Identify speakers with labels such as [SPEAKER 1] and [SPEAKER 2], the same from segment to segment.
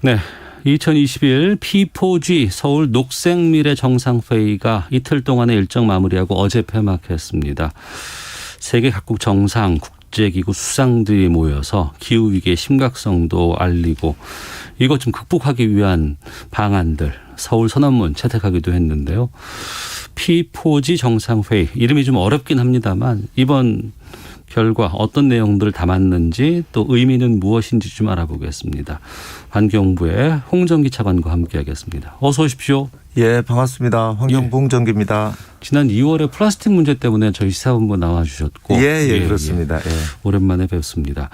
[SPEAKER 1] 네. 2021 P4G 서울 녹색미래 정상회의가 이틀 동안의 일정 마무리하고 어제 폐막했습니다. 세계 각국 정상, 국제기구 수장들이 모여서 기후위기의 심각성도 알리고 이것 좀 극복하기 위한 방안들, 서울 선언문 채택하기도 했는데요. P4G 정상회의, 이름이 좀 어렵긴 합니다만 이번 결과 어떤 내용들을 담았는지 또 의미는 무엇인지 좀 알아보겠습니다. 환경부의 홍정기 차관과 함께하겠습니다. 어서 오십시오.
[SPEAKER 2] 예, 반갑습니다. 환경부 홍정기입니다.
[SPEAKER 1] 지난 2월에 플라스틱 문제 때문에 저희 시사본부 나와주셨고.
[SPEAKER 2] 그렇습니다. 예.
[SPEAKER 1] 오랜만에 뵙습니다.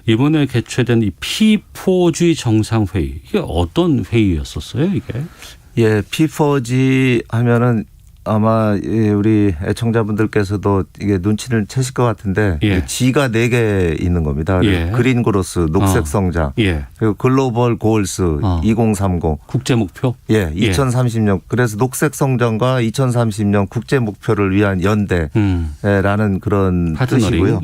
[SPEAKER 1] 이번에 개최된 이 P4G 정상회의, 이게 어떤 회의였었어요, 이게?
[SPEAKER 2] 예, P4G 하면은 아마 우리 애청자분들께서도 이게 눈치를 채실 것 같은데 G가 4개 있는 겁니다. 그린 그로스, 녹색 성장, 그리고 글로벌 고얼스 2030
[SPEAKER 1] 국제 목표?
[SPEAKER 2] 2030년. 그래서 녹색 성장과 2030년 국제 목표를 위한 연대라는 그런 뜻이고요.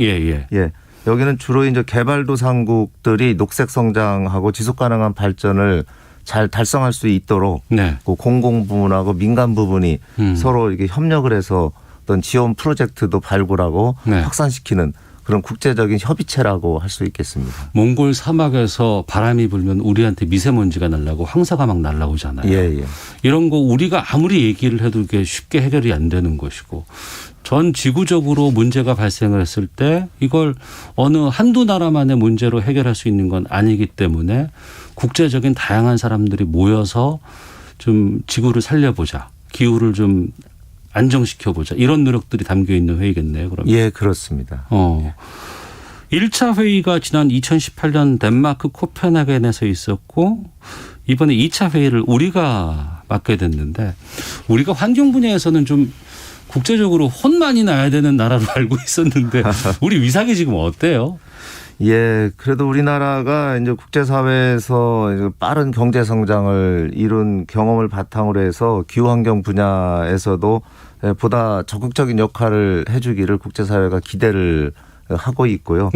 [SPEAKER 2] 여기는 주로 이제 개발도상국들이 녹색 성장하고 지속 가능한 발전을 잘 달성할 수 있도록 그 공공 부문하고 민간 부분이 서로 이렇게 협력을 해서 어떤 지원 프로젝트도 발굴하고 확산시키는 그런 국제적인 협의체라고 할 수 있겠습니다.
[SPEAKER 1] 몽골 사막에서 바람이 불면 우리한테 미세먼지가 날라고 황사가 막 날라오잖아요. 이런 거 우리가 아무리 얘기를 해도 이게 쉽게 해결이 안 되는 것이고 전 지구적으로 문제가 발생을 했을 때 이걸 어느 한두 나라만의 문제로 해결할 수 있는 건 아니기 때문에 국제적인 다양한 사람들이 모여서 좀 지구를 살려보자. 기후를 좀 안정시켜보자. 이런 노력들이 담겨 있는 회의겠네요. 그러면.
[SPEAKER 2] 예, 그렇습니다.
[SPEAKER 1] 1차 회의가 지난 2018년 덴마크 코펜하겐에서 있었고 이번에 2차 회의를 우리가 맡게 됐는데 우리가 환경 분야에서는 좀 국제적으로 혼 많이 나야 되는 나라로 알고 있었는데 우리 위상이 지금 어때요?
[SPEAKER 2] 예, 그래도 우리나라가 이제 국제사회에서 빠른 경제 성장을 이룬 경험을 바탕으로 해서 기후환경 분야에서도 보다 적극적인 역할을 해주기를 국제사회가 기대를 하고 있고요.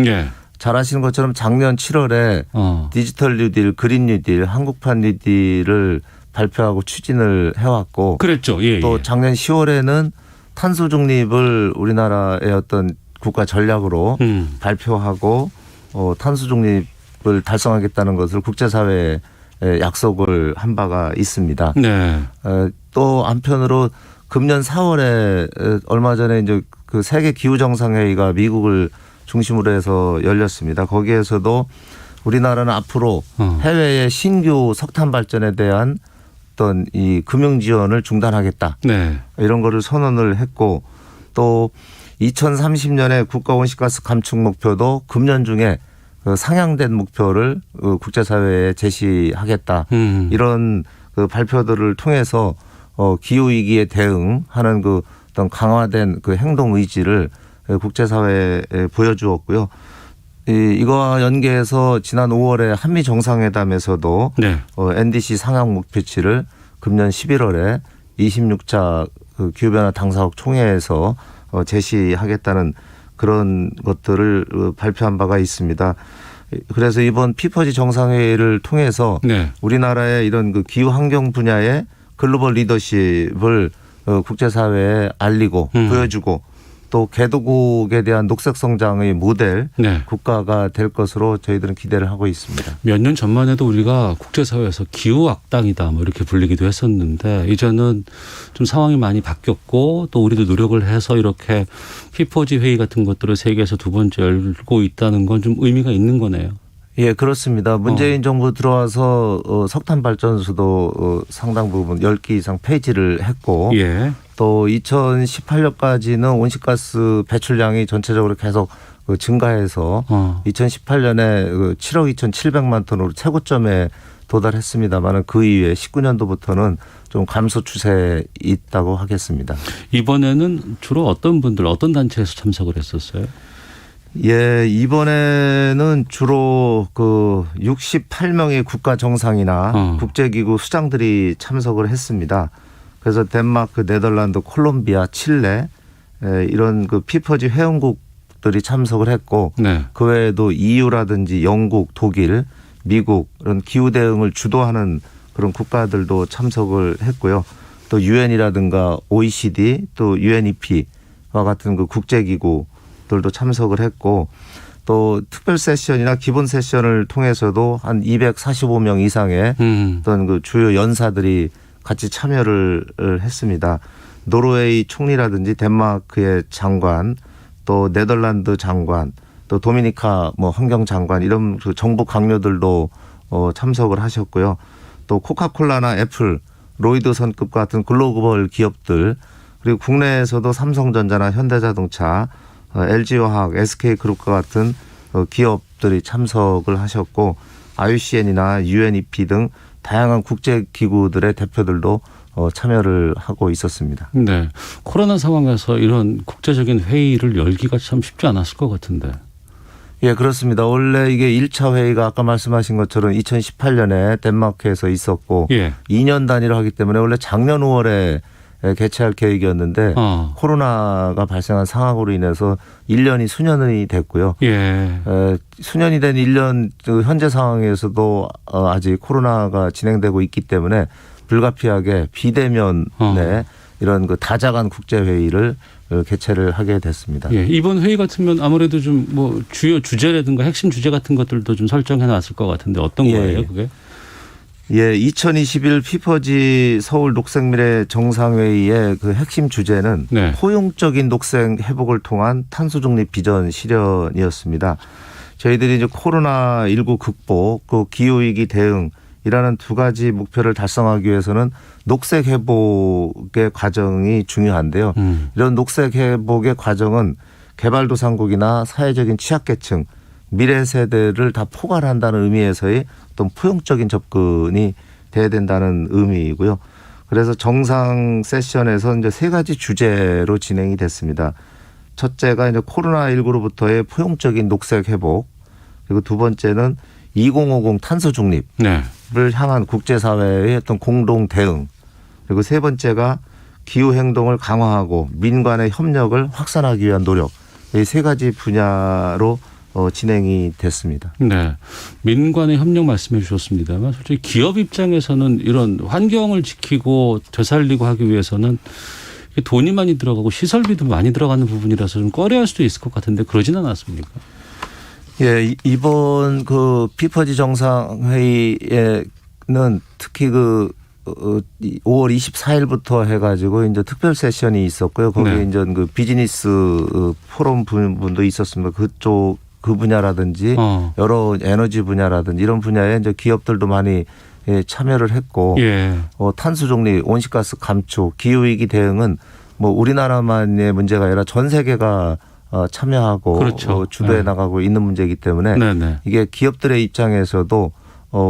[SPEAKER 2] 잘 아시는 것처럼 작년 7월에 디지털 뉴딜, 그린 뉴딜, 한국판 뉴딜을 발표하고 추진을 해왔고
[SPEAKER 1] 그랬죠.
[SPEAKER 2] 또 작년 10월에는 탄소 중립을 우리나라의 어떤 국가 전략으로 발표하고 탄소 중립을 달성하겠다는 것을 국제사회에 약속을 한 바가 있습니다. 또 한편으로 금년 4월에 얼마 전에 이제 그 세계 기후 정상회의가 미국을 중심으로 해서 열렸습니다. 거기에서도 우리나라는 앞으로 해외의 신규 석탄 발전에 대한 어떤 이 금융 지원을 중단하겠다. 이런 거를 선언을 했고 또 2030년에 국가 온실가스 감축 목표도 금년 중에 상향된 목표를 국제사회에 제시하겠다. 이런 그 발표들을 통해서 기후 위기에 대응하는 그 어떤 강화된 그 행동 의지를 국제사회에 보여주었고요. 이거와 연계해서 지난 5월에 한미 정상회담에서도 NDC 상향 목표치를 금년 11월에 26차 그 기후변화 당사국 총회에서 제시하겠다는 그런 것들을 발표한 바가 있습니다. 그래서 이번 P4G 정상회의를 통해서 우리나라의 이런 그 기후 환경 분야의 글로벌 리더십을 국제사회에 알리고 보여주고 또 개도국에 대한 녹색 성장의 모델 국가가 될 것으로 저희들은 기대를 하고 있습니다.
[SPEAKER 1] 몇 년 전만 해도 우리가 국제사회에서 기후악당이다 뭐 이렇게 불리기도 했었는데 이제는 좀 상황이 많이 바뀌었고 또 우리도 노력을 해서 이렇게 P4G 회의 같은 것들을 세계에서 두 번째 열고 있다는 건 좀 의미가 있는 거네요.
[SPEAKER 2] 예, 그렇습니다. 문재인 정부 들어와서 석탄 발전소도 상당 부분 10개 이상 폐지를 했고 또 2018년까지는 온실가스 배출량이 전체적으로 계속 증가해서 2018년에 7억 2,700만 톤으로 최고점에 도달했습니다만 그 이후에 19년도부터는 좀 감소 추세에 있다고 하겠습니다.
[SPEAKER 1] 이번에는 주로 어떤 분들, 어떤 단체에서 참석을 했었어요?
[SPEAKER 2] 예, 이번에는 주로 그 68명의 국가 정상이나 국제기구 수장들이 참석을 했습니다. 그래서 덴마크, 네덜란드, 콜롬비아, 칠레 이런 그 P4G 회원국들이 참석을 했고 그 외에도 EU라든지 영국, 독일 미국 이런 기후 대응을 주도하는 그런 국가들도 참석을 했고요. 또 유엔이라든가 OECD 또 UNEP와 같은 그 국제기구들도 참석을 했고 또 특별 세션이나 기본 세션을 통해서도 한 245명 이상의 어떤 그 주요 연사들이 같이 참여를 했습니다. 노르웨이 총리라든지 덴마크의 장관, 또 네덜란드 장관, 또 도미니카 뭐 환경 장관 이런 그 정부 강요들도 참석을 하셨고요. 또 코카콜라나 애플, 로이드 선급 같은 글로벌 기업들 그리고 국내에서도 삼성전자나 현대자동차, LG화학, SK그룹과 같은 기업들이 참석을 하셨고 IUCN이나 UNEP 등 다양한 국제기구들의 대표들도 참여를 하고 있었습니다.
[SPEAKER 1] 네, 코로나 상황에서 이런 국제적인 회의를 열기가 참 쉽지 않았을 것 같은데.
[SPEAKER 2] 예, 그렇습니다. 원래 이게 1차 회의가 아까 말씀하신 것처럼 2018년에 덴마크에서 있었고 2년 단위로 하기 때문에 원래 작년 5월에 개최할 계획이었는데 코로나가 발생한 상황으로 인해서 1년이 수년이 됐고요. 수년이 된 1년 현재 상황에서도 아직 코로나가 진행되고 있기 때문에 불가피하게 비대면에 이런 그 다자간 국제회의를 개최를 하게 됐습니다.
[SPEAKER 1] 이번 회의 같으면 아무래도 좀 뭐 주요 주제라든가 핵심 주제 같은 것들도 좀 설정해 놨을 것 같은데 어떤 거예요, 그게?
[SPEAKER 2] 2021 피퍼지 서울 녹색미래 정상회의의 그 핵심 주제는 포용적인 녹색 회복을 통한 탄소 중립 비전 실현이었습니다. 저희들이 이제 코로나19 극복, 그 기후위기 대응이라는 두 가지 목표를 달성하기 위해서는 녹색 회복의 과정이 중요한데요. 이런 녹색 회복의 과정은 개발도상국이나 사회적인 취약계층, 미래 세대를 다 포괄한다는 의미에서의 어떤 포용적인 접근이 돼야 된다는 의미이고요. 그래서 정상 세션에서 이제 세 가지 주제로 진행이 됐습니다. 첫째가 이제 코로나19로부터의 포용적인 녹색 회복, 그리고 두 번째는 2050 탄소 중립을 향한 국제사회의 어떤 공동 대응, 그리고 세 번째가 기후 행동을 강화하고 민간의 협력을 확산하기 위한 노력, 이 세 가지 분야로 진행이 됐습니다.
[SPEAKER 1] 네, 민간의 협력 말씀해 주셨습니다만 솔직히 기업 입장에서는 이런 환경을 지키고 되살리고 하기 위해서는 돈이 많이 들어가고 시설비도 많이 들어가는 부분이라서 좀 꺼려할 수도 있을 것 같은데 그러진 않았습니까?
[SPEAKER 2] 예, 이번 그 피퍼지 정상회의에는 특히 그 5월 24일부터 해가지고 이제 특별 세션이 있었고요. 거기에 이제 그 비즈니스 포럼 분도 있었습니다. 그쪽 그 분야라든지 여러 에너지 분야라든지 이런 분야에 이제 기업들도 많이 참여를 했고 탄소 중립, 온실가스 감축, 기후 위기 대응은 뭐 우리나라만의 문제가 아니라 전 세계가 참여하고 주도해 나가고 있는 문제이기 때문에 이게 기업들의 입장에서도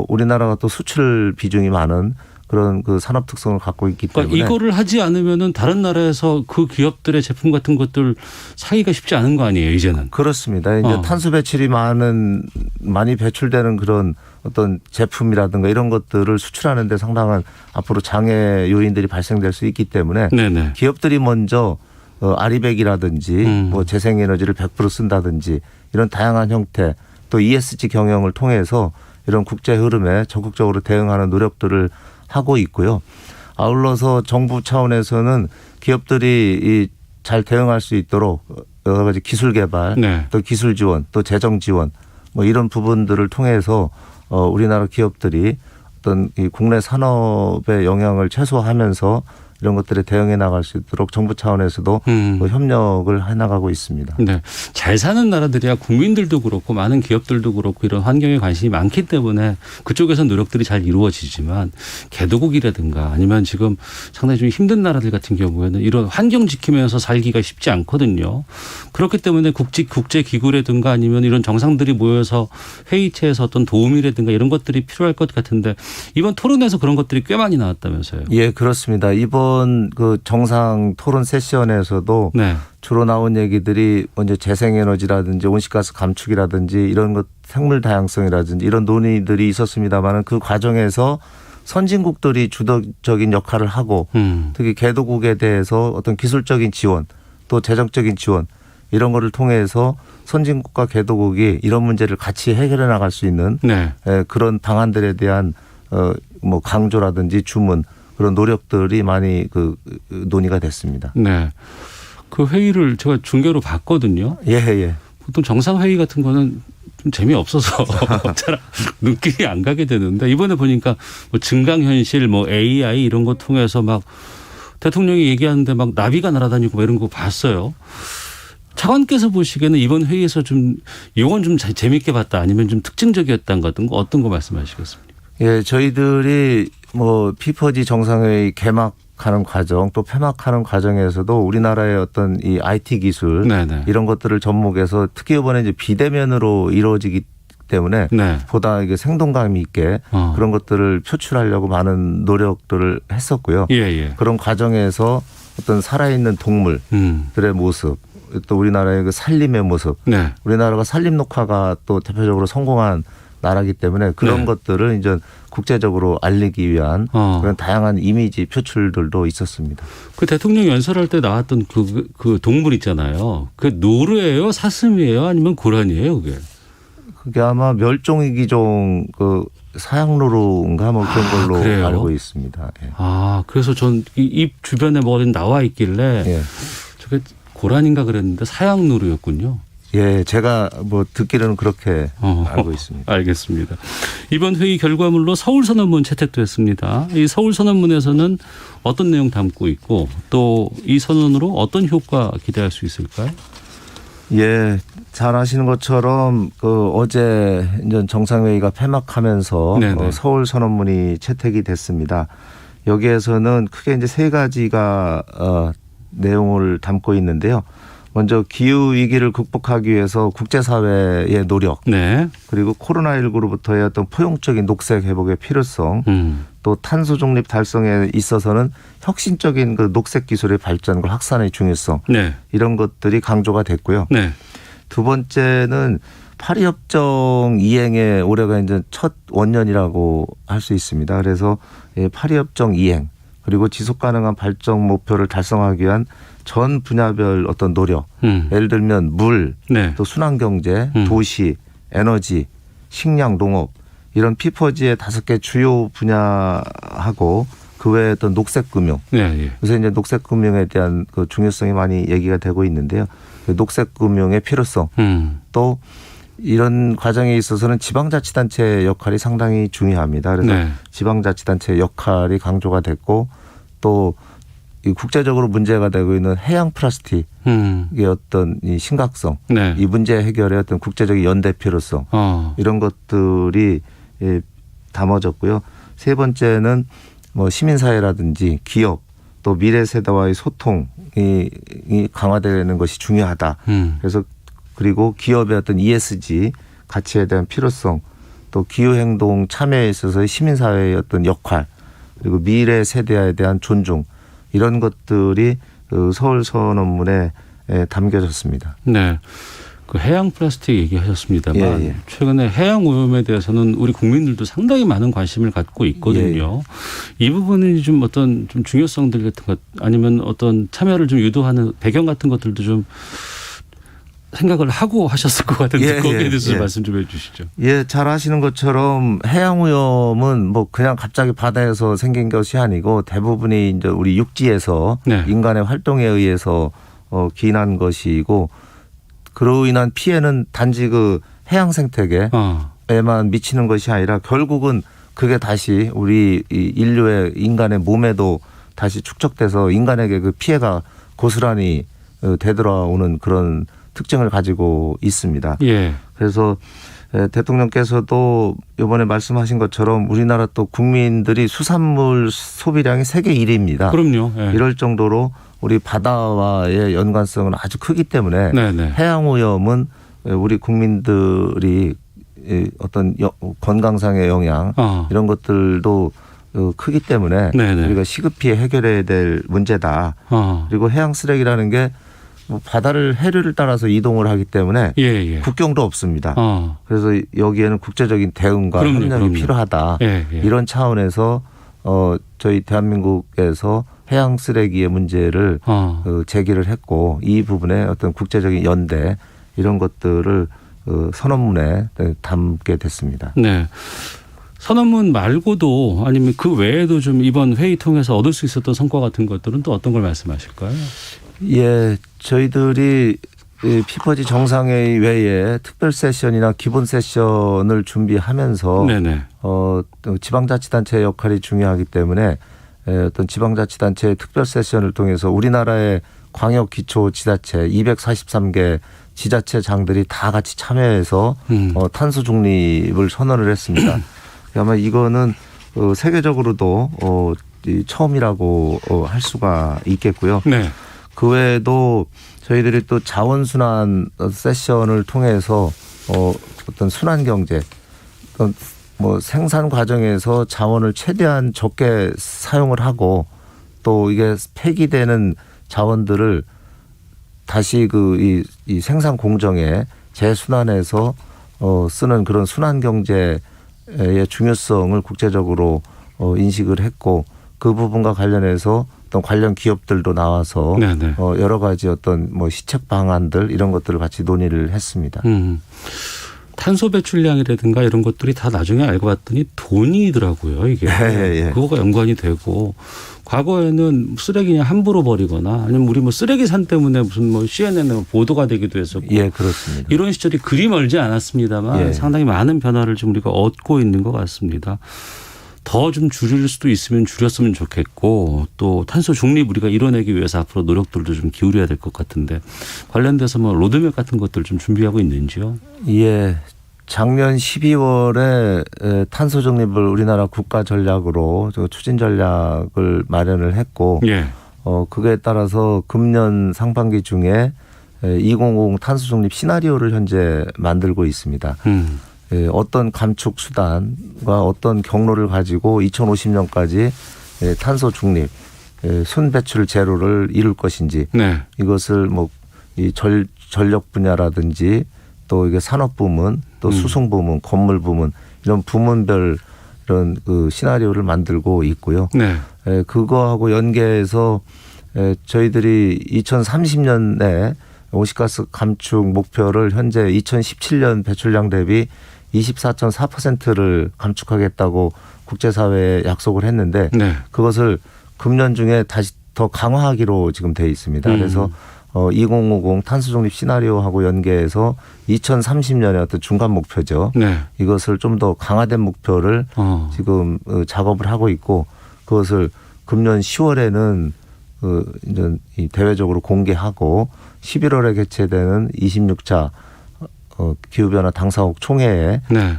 [SPEAKER 2] 우리나라가 또 수출 비중이 많은 그런 그 산업 특성을 갖고 있기 때문에
[SPEAKER 1] 그러니까 이거를 하지 않으면은 다른 나라에서 그 기업들의 제품 같은 것들 사기가 쉽지 않은 거 아니에요, 이제는?
[SPEAKER 2] 그렇습니다. 이제 탄소 배출이 많이 배출되는 그런 어떤 제품이라든가 이런 것들을 수출하는 데 상당한 앞으로 장애 요인들이 발생될 수 있기 때문에 기업들이 먼저 아리백이라든지 뭐 재생에너지를 100% 쓴다든지 이런 다양한 형태 또 ESG 경영을 통해서 이런 국제 흐름에 적극적으로 대응하는 노력들을 하고 있고요. 아울러서 정부 차원에서는 기업들이 잘 대응할 수 있도록 여러 가지 기술 개발, 또 기술 지원, 또 재정 지원 뭐 이런 부분들을 통해서 우리나라 기업들이 어떤 이 국내 산업의 영향을 최소화하면서 이런 것들에 대응해 나갈 수 있도록 정부 차원에서도 협력을 해나가고 있습니다.
[SPEAKER 1] 네, 잘 사는 나라들이야 국민들도 그렇고 많은 기업들도 그렇고 이런 환경에 관심이 많기 때문에 그쪽에서 노력들이 잘 이루어지지만 개도국이라든가 아니면 지금 상당히 좀 힘든 나라들 같은 경우에는 이런 환경 지키면서 살기가 쉽지 않거든요. 그렇기 때문에 국제기구라든가 아니면 이런 정상들이 모여서 회의체에서 어떤 도움이라든가 이런 것들이 필요할 것 같은데 이번 토론에서 그런 것들이 꽤 많이 나왔다면서요.
[SPEAKER 2] 예, 그렇습니다. 이번 그 정상 토론 세션에서도 주로 나온 얘기들이 먼저 재생에너지라든지 온실가스 감축이라든지 이런 것 생물 다양성이라든지 이런 논의들이 있었습니다만 그 과정에서 선진국들이 주도적인 역할을 하고 특히 개도국에 대해서 어떤 기술적인 지원 또 재정적인 지원 이런 거를 통해서 선진국과 개도국이 이런 문제를 같이 해결해 나갈 수 있는
[SPEAKER 1] 네.
[SPEAKER 2] 그런 방안들에 대한 뭐 강조라든지 주문 그런 노력들이 많이 논의가 됐습니다.
[SPEAKER 1] 네. 그 회의를 제가 중계로 봤거든요.
[SPEAKER 2] 예.
[SPEAKER 1] 보통 정상회의 같은 거는 좀 재미없어서 잘 눈길이 안 가게 되는데 이번에 보니까 뭐 증강현실 뭐 AI 이런 거 통해서 막 대통령이 얘기하는데 막 나비가 날아다니고 막 이런 거 봤어요. 차관께서 보시기에는 이번 회의에서 좀 이건 좀 재밌게 봤다 아니면 좀 특징적이었던 거 어떤 거 말씀하시겠습니까?
[SPEAKER 2] 예, 저희들이 뭐 P4G 정상회의 개막하는 과정 또 폐막하는 과정에서도 우리나라의 어떤 이 IT 기술
[SPEAKER 1] 네네.
[SPEAKER 2] 이런 것들을 접목해서 특히 이번에 이제 비대면으로 이루어지기 때문에
[SPEAKER 1] 네.
[SPEAKER 2] 보다 이게 생동감 있게 그런 것들을 표출하려고 많은 노력들을 했었고요.
[SPEAKER 1] 예.
[SPEAKER 2] 그런 과정에서 어떤 살아있는 동물들의 모습 또 우리나라의 그 산림의 모습
[SPEAKER 1] 네.
[SPEAKER 2] 우리나라가 산림 녹화가 또 대표적으로 성공한 나라기 때문에 그런
[SPEAKER 1] 네.
[SPEAKER 2] 것들을 이제 국제적으로 알리기 위한 그런 다양한 이미지 표출들도 있었습니다.
[SPEAKER 1] 그 대통령 연설할 때 나왔던 그 동물 있잖아요. 그 노루예요, 사슴이에요, 아니면 고라니예요, 그게?
[SPEAKER 2] 그게 아마 멸종위기종 그 사양노루인가 뭐 그런 걸로
[SPEAKER 1] 그래요?
[SPEAKER 2] 알고 있습니다. 예.
[SPEAKER 1] 그래서 전 입 주변에 뭐가 나와 있길래
[SPEAKER 2] 예.
[SPEAKER 1] 저게 고라니인가 그랬는데 사양노루였군요.
[SPEAKER 2] 예, 제가 뭐 듣기로는 그렇게 알고 있습니다.
[SPEAKER 1] 알겠습니다. 이번 회의 결과물로 서울선언문 채택됐습니다. 이 서울선언문에서는 어떤 내용 담고 있고 또 이 선언으로 어떤 효과 기대할 수 있을까요?
[SPEAKER 2] 예, 잘 아시는 것처럼 어제 이제 정상회의가 폐막하면서 서울선언문이 채택이 됐습니다. 여기에서는 크게 이제 세 가지가 내용을 담고 있는데요. 먼저 기후 위기를 극복하기 위해서 국제사회의 노력,
[SPEAKER 1] 네.
[SPEAKER 2] 그리고 코로나19로부터의 어떤 포용적인 녹색 회복의 필요성, 또 탄소 중립 달성에 있어서는 혁신적인 그 녹색 기술의 발전과 확산의 중요성,
[SPEAKER 1] 네.
[SPEAKER 2] 이런 것들이 강조가 됐고요.
[SPEAKER 1] 네.
[SPEAKER 2] 두 번째는 파리협정 이행의 올해가 이제 첫 원년이라고 할 수 있습니다. 그래서 파리협정 이행 그리고 지속가능한 발전 목표를 달성하기 위한 전 분야별 어떤 노력, 예를 들면 물,
[SPEAKER 1] 네.
[SPEAKER 2] 또 순환경제, 도시, 에너지, 식량, 농업 이런 P4G의 5개 주요 분야하고 그 외에 어떤 녹색금융.
[SPEAKER 1] 네.
[SPEAKER 2] 그래서 이제 녹색금융에 대한 그 중요성이 많이 얘기가 되고 있는데요. 그 녹색금융의 필요성, 또 이런 과정에 있어서는 지방자치단체의 역할이 상당히 중요합니다. 그래서 지방자치단체의 역할이 강조가 됐고 또 이 국제적으로 문제가 되고 있는 해양 플라스틱의 어떤 이 심각성, 이 문제 해결의 어떤 국제적인 연대 필요성 이런 것들이 담아졌고요. 세 번째는 뭐 시민사회라든지 기업 또 미래 세대와의 소통이 강화되는 것이 중요하다. 그래서 그리고 기업의 어떤 ESG 가치에 대한 필요성 또 기후행동 참여에 있어서의 시민사회의 어떤 역할 그리고 미래 세대에 대한 존중 이런 것들이 그 서울선언문에 담겨졌습니다.
[SPEAKER 1] 네. 그 해양 플라스틱 얘기하셨습니다만 최근에 해양 오염에 대해서는 우리 국민들도 상당히 많은 관심을 갖고 있거든요. 이 부분이 좀 어떤 좀 중요성들 같은 것 아니면 어떤 참여를 좀 유도하는 배경 같은 것들도 좀 생각을 하고 하셨을 것 같은데 거기에 대해서 말씀 좀 해 주시죠.
[SPEAKER 2] 예, 잘 아시는 것처럼 해양 오염은 뭐 그냥 갑자기 바다에서 생긴 것이 아니고 대부분이 이제 우리 육지에서 인간의 활동에 의해서 기인한 것이고 그로 인한 피해는 단지 그 해양 생태계에만 미치는 것이 아니라 결국은 그게 다시 우리 인류의 인간의 몸에도 다시 축적돼서 인간에게 그 피해가 고스란히 되돌아오는 그런 특징을 가지고 있습니다. 그래서 대통령께서도 이번에 말씀하신 것처럼 우리나라 또 국민들이 수산물 소비량이 세계 1위입니다.
[SPEAKER 1] 그럼요.
[SPEAKER 2] 이럴 정도로 우리 바다와의 연관성은 아주 크기 때문에 해양 오염은 우리 국민들이 어떤 건강상의 영향 이런 것들도 크기 때문에 우리가 시급히 해결해야 될 문제다. 그리고 해양 쓰레기라는 게 바다를 해류를 따라서 이동을 하기 때문에 국경도 없습니다. 그래서 여기에는 국제적인 대응과 협력이 필요하다. 이런 차원에서 저희 대한민국에서 해양 쓰레기의 문제를 제기를 했고 이 부분에 어떤 국제적인 연대 이런 것들을 선언문에 담게 됐습니다.
[SPEAKER 1] 네. 선언문 말고도 아니면 그 외에도 좀 이번 회의 통해서 얻을 수 있었던 성과 같은 것들은 또 어떤 걸 말씀하실까요?
[SPEAKER 2] 예, 저희들이 피퍼지 정상회의 외에 특별 세션이나 기본 세션을 준비하면서
[SPEAKER 1] 네네.
[SPEAKER 2] 또 지방자치단체의 역할이 중요하기 때문에 어떤 지방자치단체의 특별 세션을 통해서 우리나라의 광역기초지자체 243개 지자체장들이 다 같이 참여해서 탄소 중립을 선언을 했습니다. 아마 이거는 세계적으로도 처음이라고 할 수가 있겠고요.
[SPEAKER 1] 네.
[SPEAKER 2] 그 외에도 저희들이 또 자원순환 세션을 통해서 어떤 순환 경제, 어떤 뭐 생산 과정에서 자원을 최대한 적게 사용을 하고 또 이게 폐기되는 자원들을 다시 이 생산 공정에 재순환해서 쓰는 그런 순환 경제의 중요성을 국제적으로 인식을 했고 그 부분과 관련해서 어떤 관련 기업들도 나와서
[SPEAKER 1] 네네.
[SPEAKER 2] 여러 가지 어떤 뭐 시책 방안들 이런 것들을 같이 논의를 했습니다.
[SPEAKER 1] 탄소 배출량이라든가 이런 것들이 다 나중에 알고 봤더니 돈이더라고요. 이게
[SPEAKER 2] 예.
[SPEAKER 1] 그거가 연관이 되고 과거에는 쓰레기 그냥 함부로 버리거나 아니면 우리 뭐 쓰레기 산 때문에 무슨 뭐 CNN에 보도가 되기도 했었고
[SPEAKER 2] 예, 그렇습니다.
[SPEAKER 1] 이런 시절이 그리 멀지 않았습니다만
[SPEAKER 2] 예.
[SPEAKER 1] 상당히 많은 변화를 좀 우리가 얻고 있는 것 같습니다. 더 좀 줄일 수도 있으면 줄였으면 좋겠고 또 탄소 중립 우리가 이뤄내기 위해서 앞으로 노력들도 좀 기울여야 될 것 같은데 관련돼서 뭐 로드맵 같은 것들 좀 준비하고 있는지요?
[SPEAKER 2] 예. 작년 12월에 탄소 중립을 우리나라 국가 전략으로 추진 전략을 마련을 했고
[SPEAKER 1] 예.
[SPEAKER 2] 그거에 따라서 금년 상반기 중에 2050 탄소 중립 시나리오를 현재 만들고 있습니다. 어떤 감축 수단과 어떤 경로를 가지고 2050년까지 탄소 중립, 순배출 제로를 이룰 것인지
[SPEAKER 1] 네.
[SPEAKER 2] 이것을 뭐 이 전력 분야라든지 또 이게 산업 부문, 또 수송 부문, 건물 부문 이런 부문별 이런 그 시나리오를 만들고 있고요.
[SPEAKER 1] 네.
[SPEAKER 2] 그거하고 연계해서 저희들이 2030년에 온실가스 감축 목표를 현재 2017년 배출량 대비 24.4%를 감축하겠다고 국제사회에 약속을 했는데
[SPEAKER 1] 네.
[SPEAKER 2] 그것을 금년 중에 다시 더 강화하기로 지금 돼 있습니다. 그래서 2050 탄소중립 시나리오하고 연계해서 2030년에 어떤 중간 목표죠.
[SPEAKER 1] 네.
[SPEAKER 2] 이것을 좀 더 강화된 목표를 지금 작업을 하고 있고 그것을 금년 10월에는 이제 이 대외적으로 공개하고 11월에 개최되는 26차 기후변화 당사국 총회에
[SPEAKER 1] 네.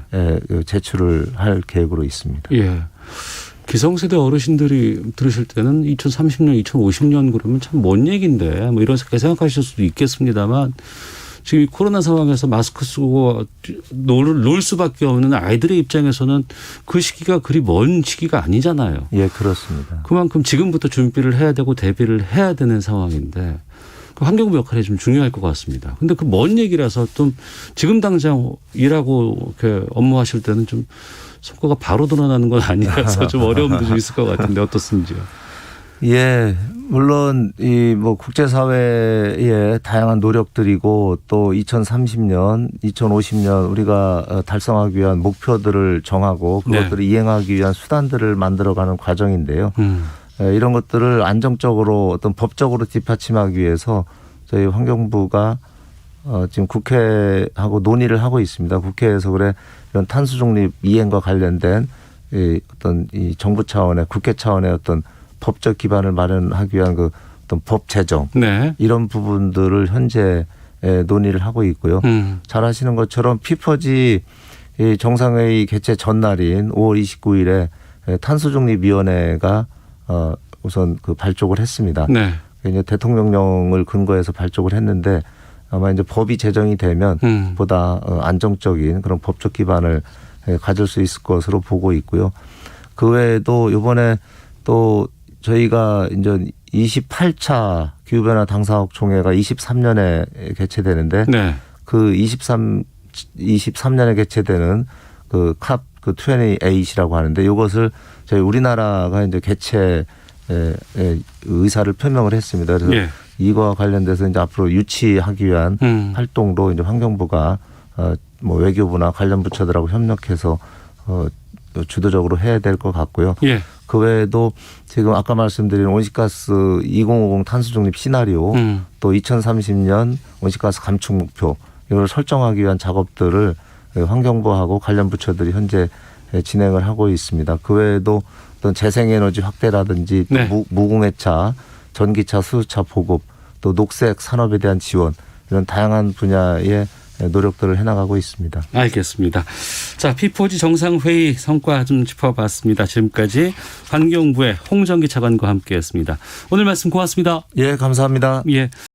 [SPEAKER 2] 제출을 할 계획으로 있습니다.
[SPEAKER 1] 예. 기성세대 어르신들이 들으실 때는 2030년, 2050년 그러면 참 먼 얘기인데 뭐 이렇게 생각하실 수도 있겠습니다만 지금 이 코로나 상황에서 마스크 쓰고 놀 수밖에 없는 아이들의 입장에서는 그 시기가 그리 먼 시기가 아니잖아요.
[SPEAKER 2] 예, 그렇습니다.
[SPEAKER 1] 그만큼 지금부터 준비를 해야 되고 대비를 해야 되는 상황인데 그 환경부 역할이 좀 중요할 것 같습니다. 근데 그 먼 얘기라서 좀 지금 당장 일하고 이렇게 업무하실 때는 좀 성과가 바로 드러나는 건 아니라서 좀 어려움도 좀 있을 것 같은데 어떻습니까?
[SPEAKER 2] 예, 물론 이 뭐 국제사회의 다양한 노력들이고 또 2030년, 2050년 우리가 달성하기 위한 목표들을 정하고 그것들을
[SPEAKER 1] 네.
[SPEAKER 2] 이행하기 위한 수단들을 만들어가는 과정인데요. 이런 것들을 안정적으로 어떤 법적으로 뒷받침하기 위해서 저희 환경부가 지금 국회하고 논의를 하고 있습니다. 국회에서 그래 이런 탄소 중립 이행과 관련된 어떤 이 정부 차원의 국회 차원의 어떤 법적 기반을 마련하기 위한 그 어떤 법 제정
[SPEAKER 1] 네.
[SPEAKER 2] 이런 부분들을 현재 논의를 하고 있고요. 잘 아시는 것처럼 피퍼지 정상회의 개최 전날인 5월 29일에 탄소중립위원회가 우선 그 발족을 했습니다.
[SPEAKER 1] 네.
[SPEAKER 2] 이제 대통령령을 근거해서 발족을 했는데 아마 이제 법이 제정이 되면 보다 안정적인 그런 법적 기반을 가질 수 있을 것으로 보고 있고요. 그 외에도 이번에 또 저희가 이제 28차 기후변화 당사국 총회가 23년에 개최되는데
[SPEAKER 1] 네.
[SPEAKER 2] 그 23년에 개최되는 그 캅 그 28이라고 하는데 이것을 저희 우리나라가 이제 개최 의사를 표명을 했습니다. 그래서
[SPEAKER 1] 예.
[SPEAKER 2] 이거와 관련돼서 이제 앞으로 유치하기 위한 활동도 이제 환경부가 뭐 외교부나 관련 부처들하고 협력해서 주도적으로 해야 될 것 같고요.
[SPEAKER 1] 예.
[SPEAKER 2] 그 외에도 지금 아까 말씀드린 온실가스 2050 탄소 중립 시나리오 또 2030년 온실가스 감축 목표 이걸 설정하기 위한 작업들을 환경부하고 관련 부처들이 현재 진행을 하고 있습니다. 그 외에도 어떤 재생에너지 확대라든지 또
[SPEAKER 1] 네.
[SPEAKER 2] 무공해차, 전기차, 수소차 보급, 또 녹색 산업에 대한 지원 이런 다양한 분야의 노력들을 해나가고 있습니다.
[SPEAKER 1] 알겠습니다. 자, P4G 정상회의 성과 좀 짚어봤습니다. 지금까지 환경부의 홍정기 차관과 함께했습니다. 오늘 말씀 고맙습니다.
[SPEAKER 2] 예, 감사합니다.
[SPEAKER 1] 예.